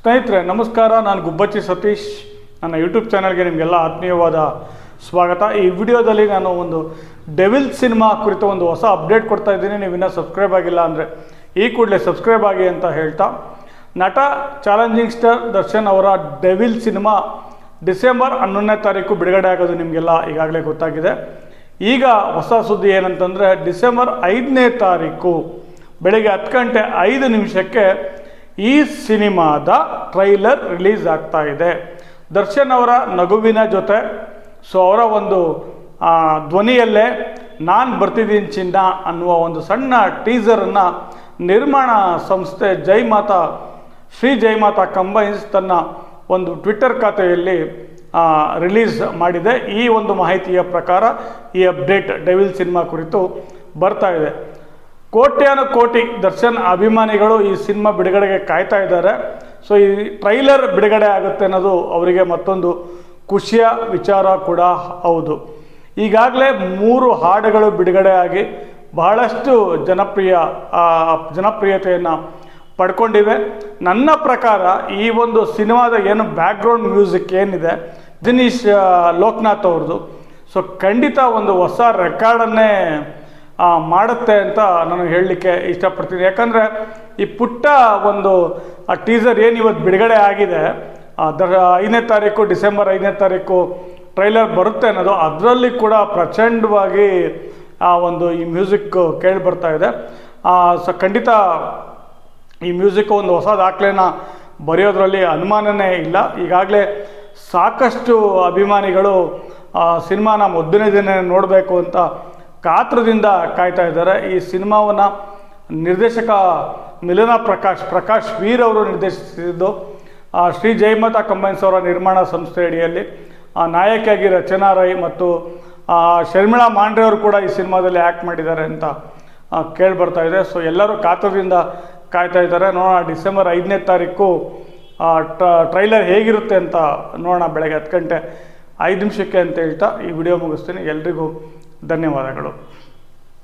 ಸ್ನೇಹಿತರೆ ನಮಸ್ಕಾರ, ನಾನು ಗುಬ್ಬಚ್ಚಿ ಸತೀಶ್. ನನ್ನ ಯೂಟ್ಯೂಬ್ ಚಾನಲ್ಗೆ ನಿಮಗೆಲ್ಲ ಆತ್ಮೀಯವಾದ ಸ್ವಾಗತ. ಈ ವಿಡಿಯೋದಲ್ಲಿ ನಾನು ಒಂದು ಡೆವಿಲ್ ಸಿನಿಮಾ ಕುರಿತು ಒಂದು ಹೊಸ ಅಪ್ಡೇಟ್ ಕೊಡ್ತಾ ಇದ್ದೀನಿ. ನೀವು ಇನ್ನೂ ಸಬ್ಸ್ಕ್ರೈಬ್ ಆಗಿಲ್ಲ ಅಂದರೆ ಈ ಕೂಡಲೇ ಸಬ್ಸ್ಕ್ರೈಬ್ ಆಗಿ ಅಂತ ಹೇಳ್ತಾ, ನಟ ಚಾಲೆಂಜಿಂಗ್ ಸ್ಟಾರ್ ದರ್ಶನ್ ಅವರ ಡೆವಿಲ್ ಸಿನಿಮಾ ಡಿಸೆಂಬರ್ 11ನೇ ತಾರೀಕು ಬಿಡುಗಡೆ ಆಗೋದು ನಿಮಗೆಲ್ಲ ಈಗಾಗಲೇ ಗೊತ್ತಾಗಿದೆ. ಈಗ ಹೊಸ ಸುದ್ದಿ ಏನಂತಂದರೆ, ಡಿಸೆಂಬರ್ 5ನೇ ತಾರೀಕು ಬೆಳಗ್ಗೆ 10:05 ಈ ಸಿನಿಮಾದ ಟ್ರೈಲರ್ ರಿಲೀಸ್ ಆಗ್ತಾ ಇದೆ. ದರ್ಶನ್ ಅವರ ನಗುವಿನ ಜೊತೆ ಅವರ ಒಂದು ಧ್ವನಿಯಲ್ಲೇ ನಾನು ಬರ್ತಿದ್ದೀನಿ ಚಿನ್ನ ಅನ್ನುವ ಒಂದು ಸಣ್ಣ ಟೀಸರನ್ನು ನಿರ್ಮಾಣ ಸಂಸ್ಥೆ ಶ್ರೀ ಜಯಮಾತಾ ಕಂಬೈನ್ಸ್ ತನ್ನ ಒಂದು ಟ್ವಿಟ್ಟರ್ ಖಾತೆಯಲ್ಲಿ ರಿಲೀಸ್ ಮಾಡಿದೆ. ಈ ಒಂದು ಮಾಹಿತಿಯ ಪ್ರಕಾರ ಈ ಅಪ್ಡೇಟ್ ಡೆವಿಲ್ ಸಿನಿಮಾ ಕುರಿತು ಬರ್ತಾ ಇದೆ. ಕೋಟ್ಯಾನು ಕೋಟಿ ದರ್ಶನ್ ಅಭಿಮಾನಿಗಳು ಈ ಸಿನಿಮಾ ಬಿಡುಗಡೆಗೆ ಕಾಯ್ತಾ ಇದ್ದಾರೆ. ಈ ಟ್ರೈಲರ್ ಬಿಡುಗಡೆ ಆಗುತ್ತೆ ಅನ್ನೋದು ಅವರಿಗೆ ಮತ್ತೊಂದು ಖುಷಿಯ ವಿಚಾರ ಕೂಡ ಹೌದು. ಈಗಾಗಲೇ 3 ಹಾಡುಗಳು ಬಿಡುಗಡೆ ಆಗಿ ಬಹಳಷ್ಟು ಜನಪ್ರಿಯತೆಯನ್ನು ಪಡ್ಕೊಂಡಿವೆ. ನನ್ನ ಪ್ರಕಾರ ಈ ಒಂದು ಸಿನಿಮಾದ ಏನು ಬ್ಯಾಕ್ಗ್ರೌಂಡ್ ಮ್ಯೂಸಿಕ್ ಏನಿದೆ ದಿನೇಶ್ ಲೋಕನಾಥ್ ಅವ್ರದ್ದು, ಖಂಡಿತ ಒಂದು ಹೊಸ ರೆಕಾರ್ಡನ್ನೇ ಮಾಡುತ್ತೆ ಅಂತ ನಾನು ಹೇಳಲಿಕ್ಕೆ ಇಷ್ಟಪಡ್ತೀನಿ. ಯಾಕಂದರೆ ಈ ಪುಟ್ಟ ಒಂದು ಟೀಸರ್ ಏನು ಇವತ್ತು ಬಿಡುಗಡೆ ಆಗಿದೆ, 5ನೇ ತಾರೀಕು ಡಿಸೆಂಬರ್ 5ನೇ ತಾರೀಕು ಟ್ರೈಲರ್ ಬರುತ್ತೆ ಅನ್ನೋದು, ಅದರಲ್ಲಿ ಕೂಡ ಪ್ರಚಂಡವಾಗಿ ಈ ಮ್ಯೂಸಿಕ್ ಕೇಳಿ ಬರ್ತಾ ಇದೆ. ಖಂಡಿತ ಈ ಮ್ಯೂಸಿಕ್ ಒಂದು ಹೊಸ ದಾಖಲೆನ ಬರೆಯೋದ್ರಲ್ಲಿ ಅನುಮಾನನೇ ಇಲ್ಲ. ಈಗಾಗಲೇ ಸಾಕಷ್ಟು ಅಭಿಮಾನಿಗಳು ಸಿನಿಮಾನ ಮೊದಲನೇ ದಿನ ನೋಡಬೇಕು ಅಂತ ಕಾತ್ರದಿಂದ ಕಾಯ್ತಾ ಇದ್ದಾರೆ. ಈ ಸಿನಿಮಾವನ್ನು ನಿರ್ದೇಶಕ ಮಿಲನ ಪ್ರಕಾಶ್ ವೀರ್ ಅವರು ನಿರ್ದೇಶಿಸಿದ್ದು ಶ್ರೀ ಜಯಮಾತಾ ಕಂಬೈನ್ಸ್ ಅವರ ನಿರ್ಮಾಣ ಸಂಸ್ಥೆ ಅಡಿಯಲ್ಲಿ ನಾಯಕಿಯಾಗಿ ರಚನಾ ರೈ ಮತ್ತು ಶರ್ಮಿಳಾ ಮಾಂಡ್ರೆ ಅವರು ಕೂಡ ಈ ಸಿನಿಮಾದಲ್ಲಿ ಆ್ಯಕ್ಟ್ ಮಾಡಿದ್ದಾರೆ ಅಂತ ಕೇಳಿಬರ್ತಾ ಇದೆ. ಎಲ್ಲರೂ ಕಾತ್ರದಿಂದ ಕಾಯ್ತಾ ಇದ್ದಾರೆ. ನೋಡೋಣ ಡಿಸೆಂಬರ್ 5ನೇ ತಾರೀಕು ಟ್ರೈಲರ್ ಹೇಗಿರುತ್ತೆ ಅಂತ ನೋಡೋಣ ಬೆಳಗ್ಗೆ 10:05 ಅಂತ ಹೇಳ್ತಾ ಈ ವಿಡಿಯೋ ಮುಗಿಸ್ತೀನಿ. ಎಲ್ರಿಗೂ ಧನ್ಯವಾದಗಳು.